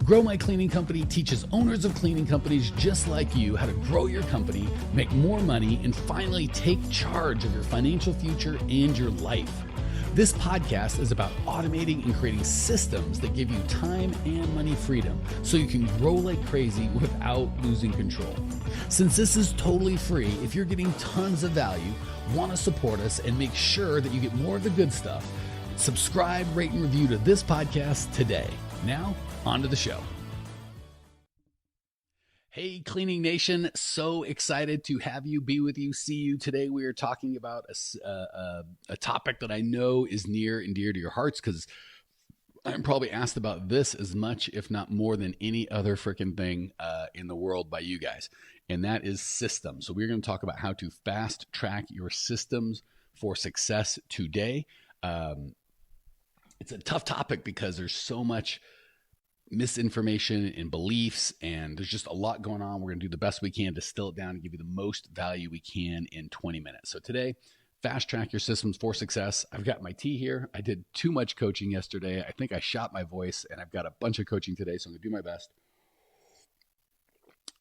Grow My Cleaning Company teaches owners of cleaning companies just like you how to grow your company, make more money, and finally take charge of your financial future and your life. This podcast is about automating and creating systems that give you time and money freedom so you can grow like crazy without losing control. Since this is totally free, if you're getting tons of value, want to support us, and make sure that you get more of the good stuff, subscribe, rate, and review to this podcast today. Now, on to the show. Hey, Cleaning Nation. So excited to have you, be with you, see you. Today we are talking about a topic that I know is near and dear to your hearts because I'm probably asked about this as much, if not more than any other freaking thing in the world by you guys. And that is systems. So we're going to talk about how to fast track your systems for success today. It's a tough topic because there's so much misinformation and beliefs, and there's just a lot going on. We're going to do the best we can to distill it down and give you the most value we can in 20 minutes. So today, fast track your systems for success. I've got my tea here. I did too much coaching yesterday. I think I shot my voice, and I've got a bunch of coaching today, so I'm going to do my best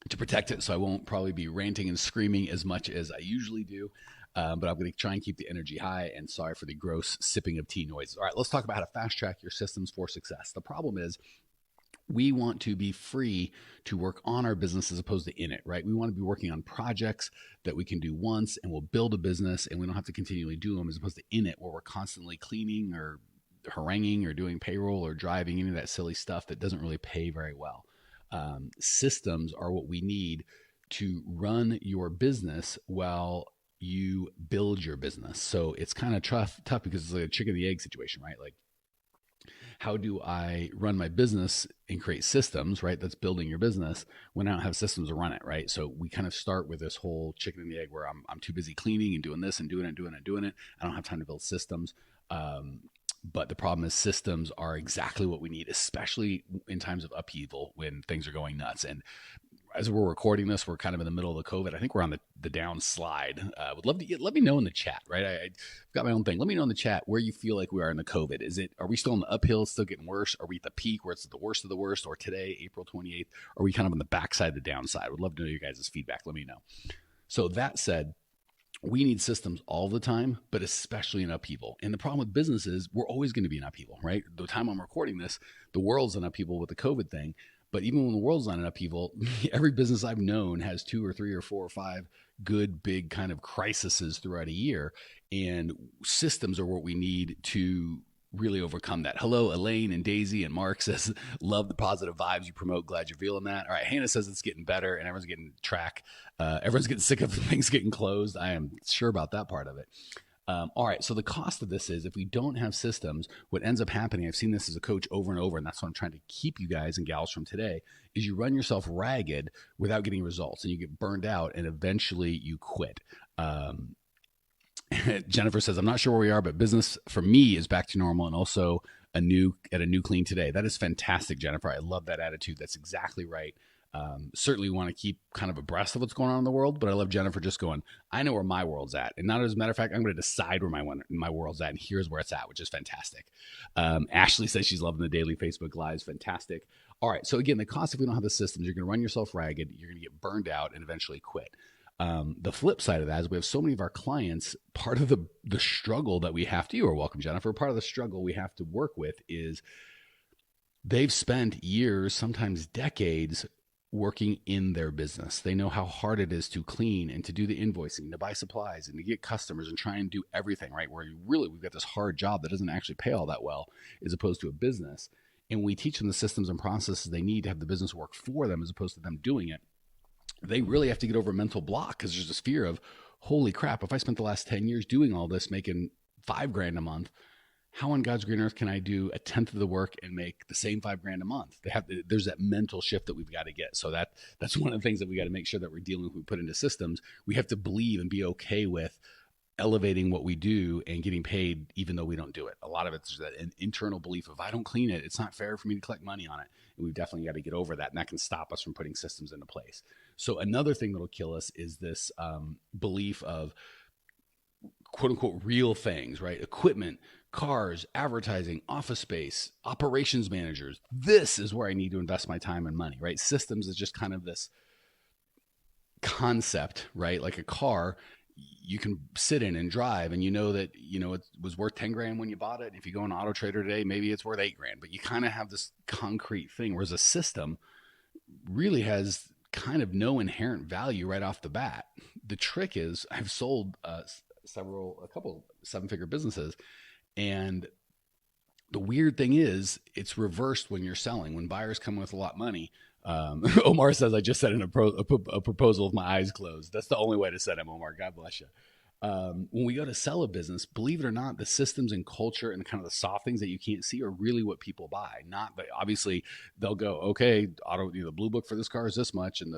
to protect it so I won't probably be ranting and screaming as much as I usually do. But I'm going to try and keep the energy high, and sorry for the gross sipping of tea noises. All right, let's talk about how to fast track your systems for success. The problem is, we want to be free to work on our business as opposed to in it, right? We want to be working on projects that we can do once and we'll build a business and we don't have to continually do them, as opposed to in it where we're constantly cleaning or haranguing or doing payroll or driving, any of that silly stuff that doesn't really pay very well. Systems are what we need to run your business while you build your business. So it's kind of tough because it's like a chicken and the egg situation, right? Like, how do I run my business and create systems, right? That's building your business when I don't have systems to run it, right? So we kind of start with this whole chicken and the egg where I'm too busy cleaning and doing this and doing it. I don't have time to build systems. But the problem is systems are exactly what we need, especially in times of upheaval when things are going nuts. And as we're recording this, we're kind of in the middle of the COVID. I think we're on the down slide. Would love to let me know in the chat, right? I've got my own thing. Let me know in the chat where you feel like we are in the COVID. Are we still in the uphill, still getting worse? Are we at the peak where it's the worst of the worst? Or today, April 28th, are we kind of on the backside of the downside? Would love to know your guys' feedback. Let me know. So that said, we need systems all the time, but especially in upheaval. And the problem with business is we're always going to be in upheaval, right? The time I'm recording this, the world's in upheaval with the COVID thing. But even when the world's not in upheaval, every business I've known has 2 or 3 or 4 or 5 good, big kind of crises throughout a year. And systems are what we need to really overcome that. Hello, Elaine and Daisy and Mark says, love the positive vibes you promote. Glad you're feeling that. All right. Hannah says it's getting better and everyone's getting everyone's getting sick of things getting closed. I am sure about that part of it. All right. So the cost of this is if we don't have systems, what ends up happening, I've seen this as a coach over and over, and that's what I'm trying to keep you guys and gals from today, is you run yourself ragged without getting results and you get burned out and eventually you quit. Jennifer says, I'm not sure where we are, but business for me is back to normal and also a new clean today. That is fantastic, Jennifer. I love that attitude. That's exactly right. Certainly want to keep kind of abreast of what's going on in the world, but I love Jennifer just going, I know where my world's at. And not as a matter of fact, I'm going to decide where my world's at. And here's where it's at, which is fantastic. Ashley says she's loving the daily Facebook lives. Fantastic. All right. So again, the cost, if we don't have the systems, you're going to run yourself ragged. You're going to get burned out and eventually quit. The flip side of that is we have so many of our clients, part of the struggle that we have to, you are welcome, Jennifer, part of the struggle we have to work with is they've spent years, sometimes decades, working in their business. They know how hard it is to clean and to do the invoicing, to buy supplies and to get customers and try and do everything, right? Where we've got this hard job that doesn't actually pay all that well as opposed to a business. And we teach them the systems and processes they need to have the business work for them as opposed to them doing it. They really have to get over a mental block because there's this fear of, holy crap, if I spent the last 10 years doing all this, making $5,000 a month, how on God's green earth can I do 1/10 of the work and make the same $5,000 a month? There's that mental shift that we've got to get. So that's one of the things that we got to make sure that we're dealing with. We put into systems. We have to believe and be okay with elevating what we do and getting paid even though we don't do it. A lot of it's an internal belief of, if I don't clean it, it's not fair for me to collect money on it. And we've definitely got to get over that. And that can stop us from putting systems into place. So another thing that'll kill us is this belief of quote unquote real things, right? Equipment cars, advertising, office space, operations managers. This is where I need to invest my time and money, right? Systems is just kind of this concept, right? Like a car, you can sit in and drive, and you know that it was worth 10 grand when you bought it. If you go on Auto Trader today, maybe it's worth 8 grand, but you kind of have this concrete thing. Whereas a system really has kind of no inherent value right off the bat. The trick is, I've sold a couple 7-figure businesses, and the weird thing is, it's reversed when you're selling. When buyers come with a lot of money, Omar says, I just said in a proposal with my eyes closed. That's the only way to set him, Omar. God bless you. When we go to sell a business, believe it or not, the systems and culture and kind of the soft things that you can't see are really what people buy. Not, but obviously they'll go, okay, the blue book for this car is this much, and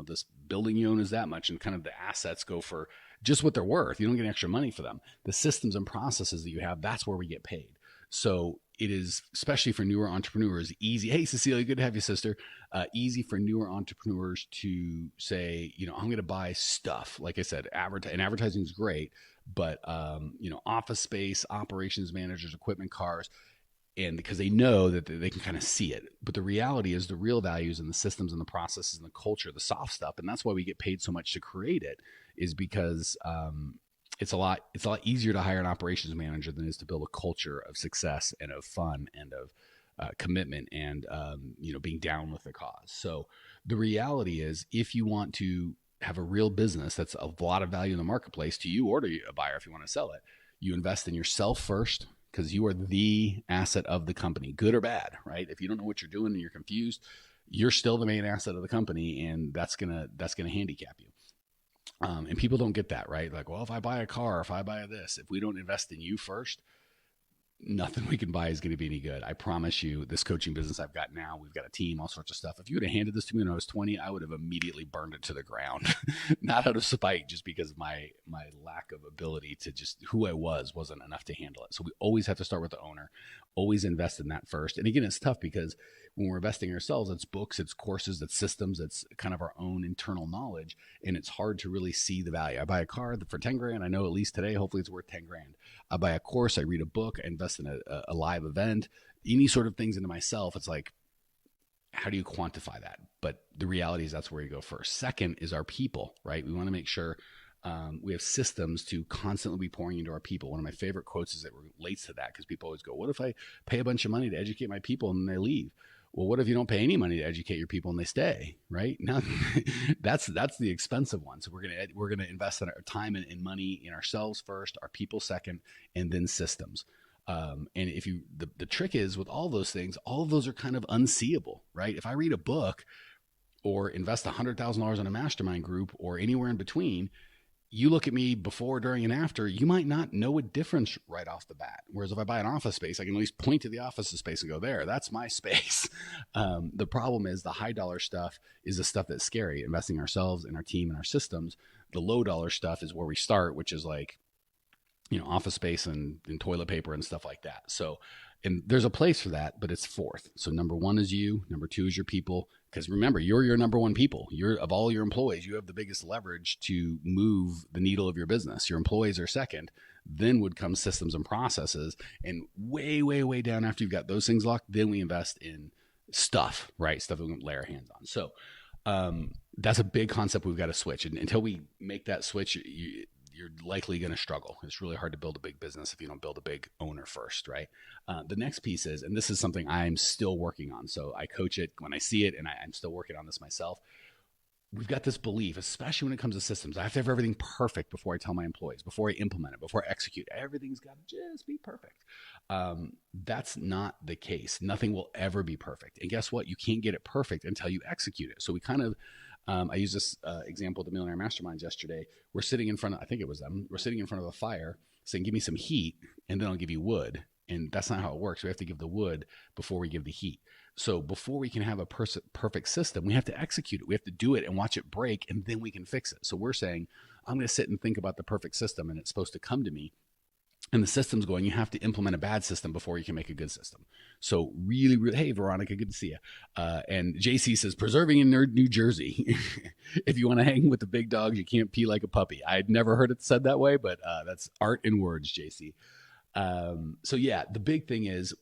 this building you own is that much, and kind of the assets go for just what they're worth. You don't get extra money for them. The systems and processes that you have, that's where we get paid. So it is, especially for newer entrepreneurs, easy. Hey, Cecilia, good to have you, sister. Easy for newer entrepreneurs to say, I'm going to buy stuff. Like I said, advertising is great, but office space, operations managers, equipment, cars, and because they know that they can kind of see it. But the reality is, the real values in the systems and the processes and the culture, the soft stuff, and that's why we get paid so much to create it, is because it's a lot easier to hire an operations manager than it is to build a culture of success and of fun and of commitment and being down with the cause. So the reality is, if you want to have a real business that's a lot of value in the marketplace to you or to a buyer, if you want to sell it, you invest in yourself first, because you are the asset of the company, good or bad, right? If you don't know what you're doing and you're confused, you're still the main asset of the company, and that's gonna handicap you. And people don't get that, right? Like, well, if I buy a car, if I buy this, if we don't invest in you first, nothing we can buy is going to be any good. I promise you, this coaching business I've got now, we've got a team, all sorts of stuff. If you would have handed this to me when I was 20, I would have immediately burned it to the ground. Not out of spite, just because my lack of ability to just who I wasn't enough to handle it. So we always have to start with the owner, always invest in that first. And again, it's tough because when we're investing ourselves, it's books, it's courses, it's systems, it's kind of our own internal knowledge. And it's hard to really see the value. I buy a car for 10 grand. I know at least today, hopefully it's worth 10 grand. I buy a course, I read a book, I invest in a live event, any sort of things into myself. It's like, how do you quantify that? But the reality is, that's where you go first. Second is our people, right? We want to make sure we have systems to constantly be pouring into our people. One of my favorite quotes is that relates to that, because people always go, what if I pay a bunch of money to educate my people and then they leave? Well, what if you don't pay any money to educate your people and they stay, right? Now, that's the expensive one. So we're gonna invest in our time and money in ourselves first, our people second, and then systems. And if the trick is, with all those things, all of those are kind of unseeable, right? If I read a book or invest $100,000 in a mastermind group or anywhere in between, you look at me before, during, and after, you might not know a difference right off the bat. Whereas if I buy an office space, I can at least point to the office space and go, there, that's my space. The problem is, the high dollar stuff is the stuff that's scary, investing ourselves and our team and our systems. The low dollar stuff is where we start, which is like, office space and toilet paper and stuff like that. So, and there's a place for that, but it's fourth. So number one is you. Number two is your people. Because remember, you're your number one people. Of all your employees, you have the biggest leverage to move the needle of your business. Your employees are second. Then would come systems and processes. And way, way, way down after you've got those things locked, then we invest in stuff, right? Stuff that we can lay our hands on. So that's a big concept we've got to switch. And until we make that switch, you're likely going to struggle. It's really hard to build a big business if you don't build a big owner first, right? The next piece is, and this is something I'm still working on, so I coach it when I see it, and I'm still working on this myself. We've got this belief, especially when it comes to systems, I have to have everything perfect before I tell my employees, before I implement it, before I execute. Everything's got to just be perfect. That's not the case. Nothing will ever be perfect. And guess what? You can't get it perfect until you execute it. So we kind of, I used this example at the Millionaire Masterminds yesterday. We're sitting in front of, I think it was them, we're sitting in front of a fire saying, give me some heat and then I'll give you wood. And that's not how it works. We have to give the wood before we give the heat. So before we can have a perfect system, we have to execute it. We have to do it and watch it break, and then we can fix it. So we're saying, I'm going to sit and think about the perfect system, and it's supposed to come to me. And the system's going, you have to implement a bad system before you can make a good system. So really, really, hey, Veronica, good to see you. And JC says, preserving in New Jersey. If you want to hang with the big dogs, you can't pee like a puppy. I'd never heard it said that way, but that's art in words, JC. So yeah, the big thing is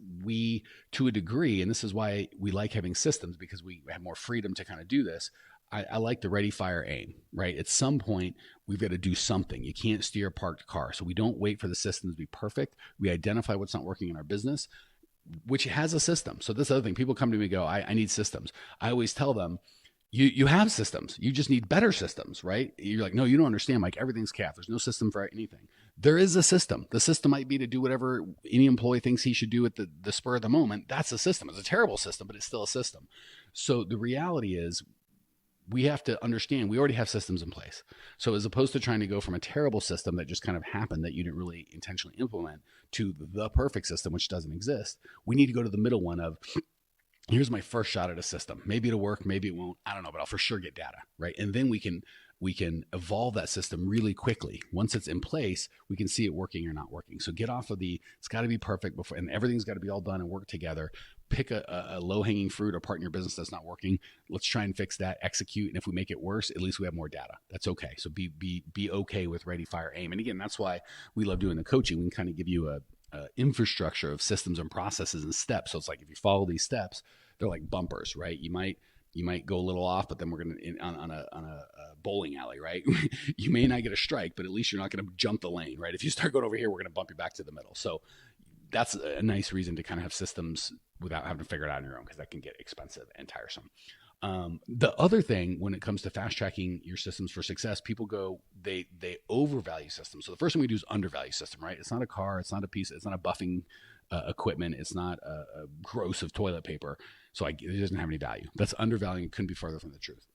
to a degree, and this is why we like having systems because we have more freedom to kind of do this. I like the ready, fire, aim, right? At some point, we've got to do something. You can't steer a parked car. So we don't wait for the system to be perfect. We identify what's not working in our business, which has a system. So this other thing, people come to me and go, I need systems. I always tell them, you have systems. You just need better systems, right? You're like, no, you don't understand. Like everything's capped. There's no system for anything. There is a system. The system might be to do whatever any employee thinks he should do at the spur of the moment. That's a system. It's a terrible system, but it's still a system. So the reality is we have to understand we already have systems in place. So as opposed to trying to go from a terrible system that just kind of happened that you didn't really intentionally implement to the perfect system, which doesn't exist, we need to go to the middle one of here's my first shot at a system. Maybe it'll work, maybe it won't. I don't know, but I'll for sure get data, right? And then we can evolve that system really quickly. Once it's in place, we can see it working or not working. So get off of it's got to be perfect before, and everything's got to be all done and work together. Pick a low-hanging fruit or part in your business that's not working. Let's try and fix that, execute, and if we make it worse, at least we have more data. That's okay. So be okay with ready, fire, aim. And again, that's why we love doing the coaching. We can kind of give you a infrastructure of systems and processes and steps. So it's like if you follow these steps, they're like bumpers, right? You might go a little off, but then we're gonna on a bowling alley, right? You may not get a strike, but at least you're not gonna jump the lane, right? If you start going over here, we're gonna bump you back to the middle. So that's a nice reason to kind of have systems without having to figure it out on your own, because that can get expensive and tiresome. The other thing when it comes to fast tracking your systems for success, people go, they overvalue systems. So the first thing we do is undervalue system, right? It's not a car, it's not a piece, it's not a buffing equipment, it's not a gross of toilet paper. So it doesn't have any value. That's undervaluing, couldn't be further from the truth.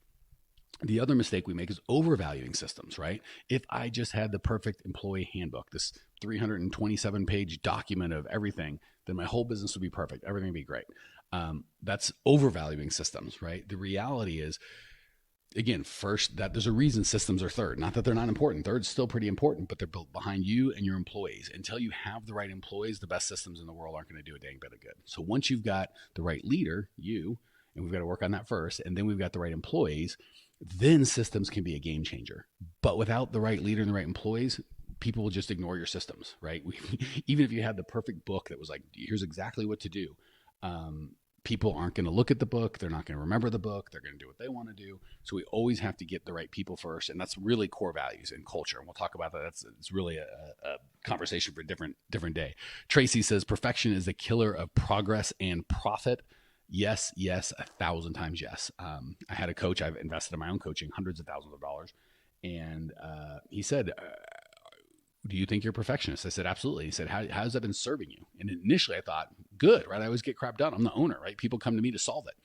The other mistake we make is overvaluing systems, right? If I just had the perfect employee handbook, this 327 page document of everything, then my whole business would be perfect. Everything would be great. That's overvaluing systems, right? The reality is, again, first, that there's a reason systems are third. Not that they're not important. Third's still pretty important, but they're built behind you and your employees. Until you have the right employees, the best systems in the world aren't going to do a dang bit of good. So once you've got the right leader, you, and we've got to work on that first, and then we've got the right employees, then systems can be a game changer. But without the right leader and the right employees, people will just ignore your systems, right? Even if you had the perfect book that was like, here's exactly what to do, people aren't going to look at the book. They're not going to remember the book. They're going to do what they want to do. So we always have to get the right people first. And that's really core values and culture. And we'll talk about that. It's really a conversation for a different day. Tracy says, perfection is the killer of progress and profit. Yes, 1,000 times yes. I had a coach. I've invested in my own coaching, hundreds of thousands of dollars. And he said, do you think you're a perfectionist? I said, absolutely. He said, how's that been serving you? And initially I thought, good, right? I always get crap done. I'm the owner, right? People come to me to solve it.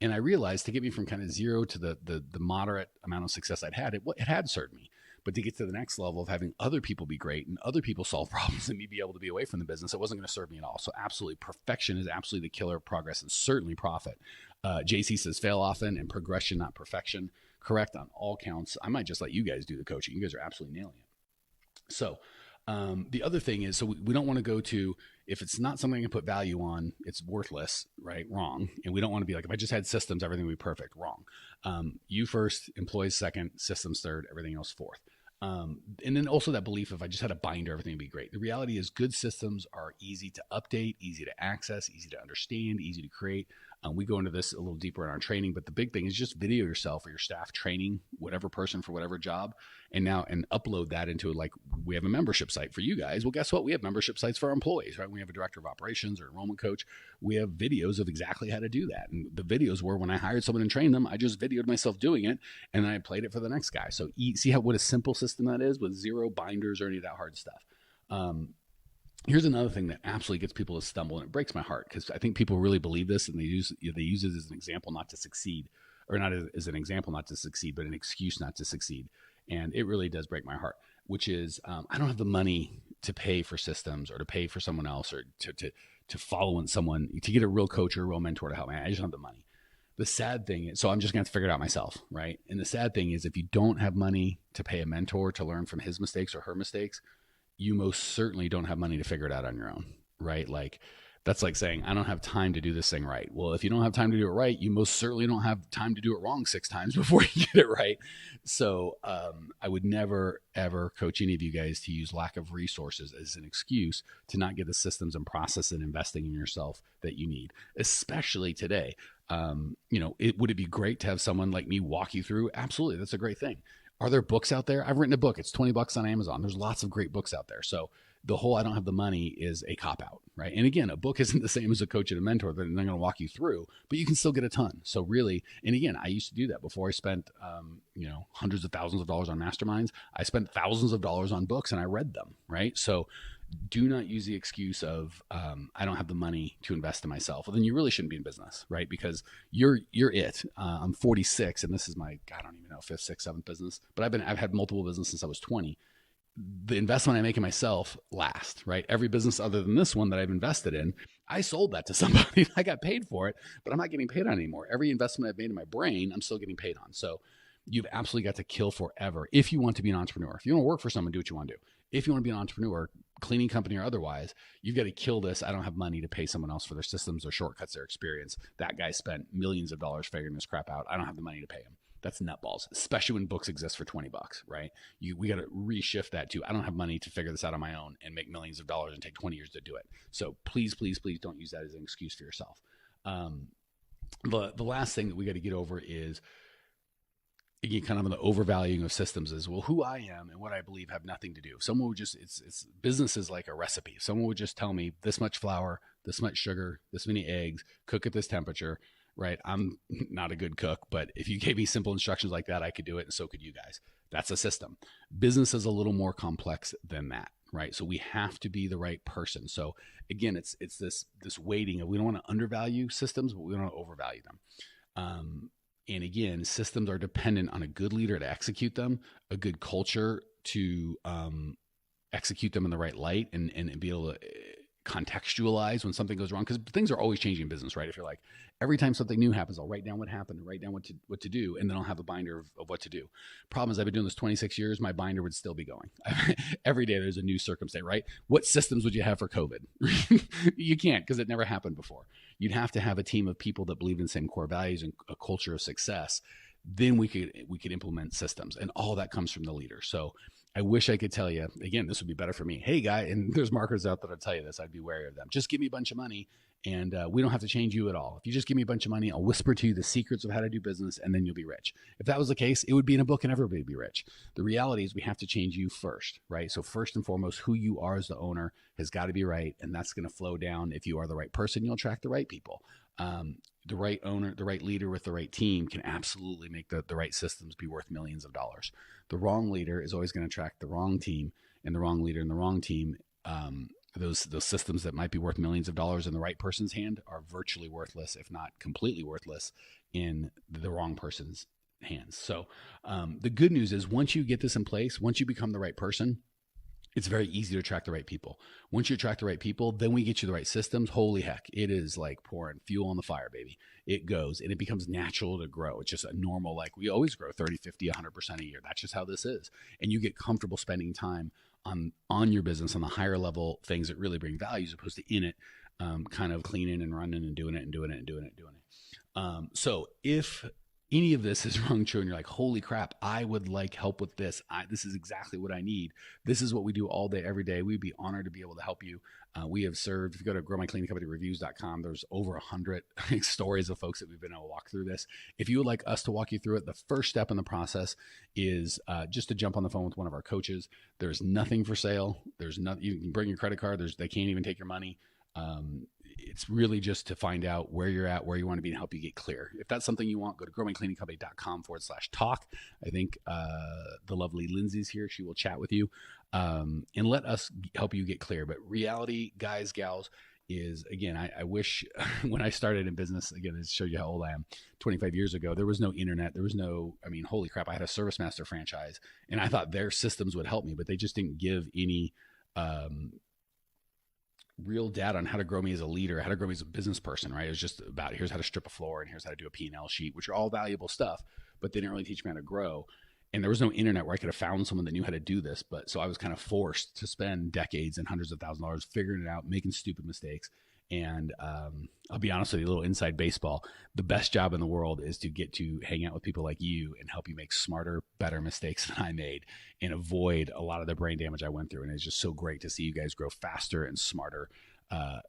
And I realized to get me from kind of zero to the moderate amount of success I'd had, it had served me. But to get to the next level of having other people be great and other people solve problems and me be able to be away from the business, it wasn't going to serve me at all. So absolutely, perfection is absolutely the killer of progress and certainly profit. JC says, fail often and progression, not perfection. Correct on all counts. I might just let you guys do the coaching. You guys are absolutely nailing it. So the other thing is, so we don't want to go to, if it's not something I can put value on, it's worthless, right? Wrong. And we don't want to be like, if I just had systems, everything would be perfect. Wrong. You first, employees second, systems third, everything else fourth. And then also that belief, if I just had a binder, everything would be great. The reality is good systems are easy to update, easy to access, easy to understand, easy to create. We go into this a little deeper in our training, but the big thing is just video yourself or your staff training whatever person for whatever job, and upload that into, like, we have a membership site for you guys. Well, guess what? We have membership sites for our employees, right? We have a director of operations or enrollment coach. We have videos of exactly how to do that. And the videos were when I hired someone and trained them, I just videoed myself doing it and then I played it for the next guy. So see what a simple system that is with zero binders or any of that hard stuff. Here's another thing that absolutely gets people to stumble, and it breaks my heart because I think people really believe this and they use it as an example not to succeed, or not as an example not to succeed, but an excuse not to succeed. And it really does break my heart, which is I don't have the money to pay for systems or to pay for someone else or to follow in someone, to get a real coach or a real mentor to help me. I just don't have the money. The sad thing is, so I'm just going to have to figure it out myself, right? And the sad thing is, if you don't have money to pay a mentor to learn from his mistakes or her mistakes, you most certainly don't have money to figure it out on your own, right? Like, That's like saying, I don't have time to do this thing right. Well, if you don't have time to do it right, you most certainly don't have time to do it wrong 6 times before you get it right. So I would never, ever coach any of you guys to use lack of resources as an excuse to not get the systems and process and investing in yourself that you need, especially today. Would it be great to have someone like me walk you through? Absolutely. That's a great thing. Are there books out there? I've written a book. It's $20 on Amazon. There's lots of great books out there. So the whole I don't have the money is a cop out, right? And again, a book isn't the same as a coach and a mentor. They're going to walk you through, but you can still get a ton. So really, and again, I used to do that before I spent, hundreds of thousands of dollars on masterminds. I spent thousands of dollars on books and I read them, right? So do not use the excuse of I don't have the money to invest in myself. Well, then you really shouldn't be in business, right? Because you're it. I'm 46, and this is my I don't even know fifth, sixth, seventh business. But I've had multiple businesses since I was 20. The investment I make in myself last, right? Every business other than this one that I've invested in, I sold that to somebody. I got paid for it, but I'm not getting paid on anymore. Every investment I've made in my brain, I'm still getting paid on. So you've absolutely got to kill forever if you want to be an entrepreneur. If you want to work for someone, do what you want to do. If you want to be an entrepreneur, cleaning company or otherwise, you've got to kill this. I don't have money to pay someone else for their systems or shortcuts their experience. That guy spent millions of dollars figuring this crap out. I don't have the money to pay him. That's nutballs, especially when books exist for $20, right? We got to reshift that to, I don't have money to figure this out on my own and make millions of dollars and take 20 years to do it. So please, please, please don't use that as an excuse for yourself. The last thing that we got to get over is, again, kind of the overvaluing of systems is, well, who I am and what I believe have nothing to do. Someone would just, it's business is like a recipe. Someone would just tell me this much flour, this much sugar, this many eggs, cook at this temperature, right? I'm not a good cook, but if you gave me simple instructions like that, I could do it. And so could you guys. That's a system. Business is a little more complex than that, right? So we have to be the right person. So again, it's this weighting of, we don't want to undervalue systems, but we don't want to overvalue them. And again, systems are dependent on a good leader to execute them, a good culture to execute them in the right light and be able to contextualize when something goes wrong, because things are always changing in business, right? If you're like, every time something new happens, I'll write down what happened and write down what to do, and then I'll have a binder of what to do. Problem is, I've been doing this 26 years, my binder would still be going. Every day there's a new circumstance, right? What systems would you have for COVID? You can't, because it never happened before. You'd have to have a team of people that believe in the same core values and a culture of success. Then we could implement systems, and all that comes from the leader. So I wish I could tell you, again, this would be better for me. Hey, guy, and there's marketers out there that'll tell you this. I'd be wary of them. Just give me a bunch of money, and we don't have to change you at all. If you just give me a bunch of money, I'll whisper to you the secrets of how to do business, and then you'll be rich. If that was the case, it would be in a book and everybody would be rich. The reality is we have to change you first, right? So first and foremost, who you are as the owner has got to be right, and that's going to flow down. If you are the right person, you'll attract the right people. The right owner, the right leader with the right team can absolutely make the right systems be worth millions of dollars. The wrong leader is always going to attract the wrong team, and the wrong leader and the wrong team. Those systems that might be worth millions of dollars in the right person's hand are virtually worthless, if not completely worthless, in the wrong person's hands. So the good news is, once you get this in place, once you become the right person, it's very easy to attract the right people. Once you attract the right people, then we get you the right systems. Holy heck, it is like pouring fuel on the fire, baby. It goes, and it becomes natural to grow. It's just a normal, like we always grow 30, 50, 100% a year. That's just how this is. And you get comfortable spending time on your business, on the higher level things that really bring value, as opposed to in it, kind of cleaning and running and doing it. So if any of this is wrong, true, and you're like, holy crap, I would like help with this. This is exactly what I need. This is what we do all day, every day. We'd be honored to be able to help you. We have served, if you go to growmycleaningcompanyreviews.com, there's over 100 stories of folks that we've been able to walk through this. If you would like us to walk you through it, the first step in the process is just to jump on the phone with one of our coaches. There's nothing for sale. There's nothing. You can bring your credit card. They can't even take your money. It's really just to find out where you're at, where you want to be, and help you get clear. If that's something you want, go to growmycleaningcompany.com/talk. I think the lovely Lindsay's here. She will chat with you and let us help you get clear. But reality, guys, gals, is, again, I wish when I started in business, again, to show you how old I am, 25 years ago, there was no internet. There was no, holy crap, I had a ServiceMaster franchise, and I thought their systems would help me, but they just didn't give any real data on how to grow me as a leader, how to grow me as a business person, right? It was just about, here's how to strip a floor and here's how to do a P&L sheet, which are all valuable stuff, but they didn't really teach me how to grow. And there was no internet where I could have found someone that knew how to do this. But so I was kind of forced to spend decades and hundreds of thousands of dollars figuring it out, making stupid mistakes, And I'll be honest with you, a little inside baseball. The best job in the world is to get to hang out with people like you and help you make smarter, better mistakes than I made and avoid a lot of the brain damage I went through. And it's just so great to see you guys grow faster and smarter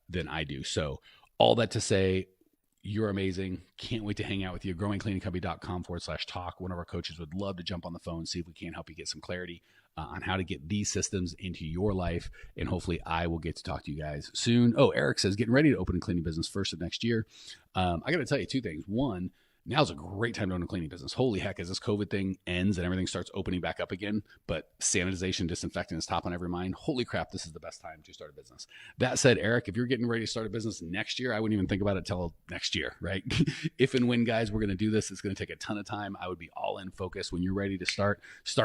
than I do. So, all that to say, you're amazing. Can't wait to hang out with you. growingcleaningcompany.com/talk. One of our coaches would love to jump on the phone, see if we can help you get some clarity on how to get these systems into your life. And hopefully I will get to talk to you guys soon. Oh, Eric says, getting ready to open a cleaning business first of next year. I got to tell you two things. One, now's a great time to own a cleaning business. Holy heck, as this COVID thing ends and everything starts opening back up again, but sanitization, disinfecting is top on every mind. Holy crap, this is the best time to start a business. That said, Eric, if you're getting ready to start a business next year, I wouldn't even think about it till next year, right? If and when, guys, we're going to do this, it's going to take a ton of time. I would be all in focus. When you're ready to start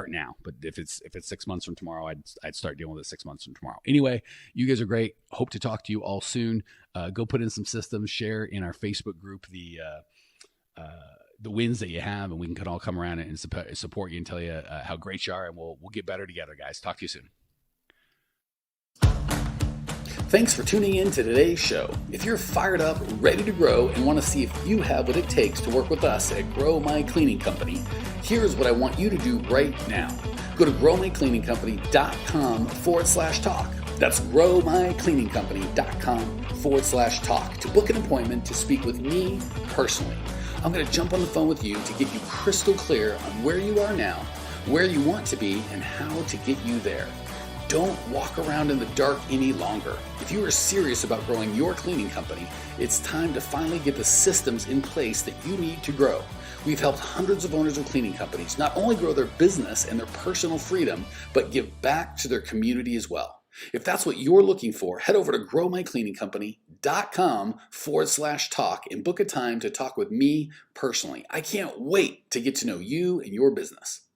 now. But if it's 6 months from tomorrow, I'd start dealing with it 6 months from tomorrow. Anyway, you guys are great. Hope to talk to you all soon. Go put in some systems, share in our Facebook group the wins that you have, and we can all come around and support you and tell you how great you are, and we'll get better together, guys. Talk to you soon. Thanks for tuning in to today's show. If you're fired up, ready to grow, and want to see if you have what it takes to work with us at Grow My Cleaning Company, here's what I want you to do right now. Go to growmycleaningcompany.com/talk. That's growmycleaningcompany.com/talk to book an appointment to speak with me personally. I'm going to jump on the phone with you to get you crystal clear on where you are now, where you want to be, and how to get you there. Don't walk around in the dark any longer. If you are serious about growing your cleaning company, it's time to finally get the systems in place that you need to grow. We've helped hundreds of owners of cleaning companies not only grow their business and their personal freedom, but give back to their community as well. If that's what you're looking for, head over to growmycleaningcompany.com/talk and book a time to talk with me personally. I can't wait to get to know you and your business.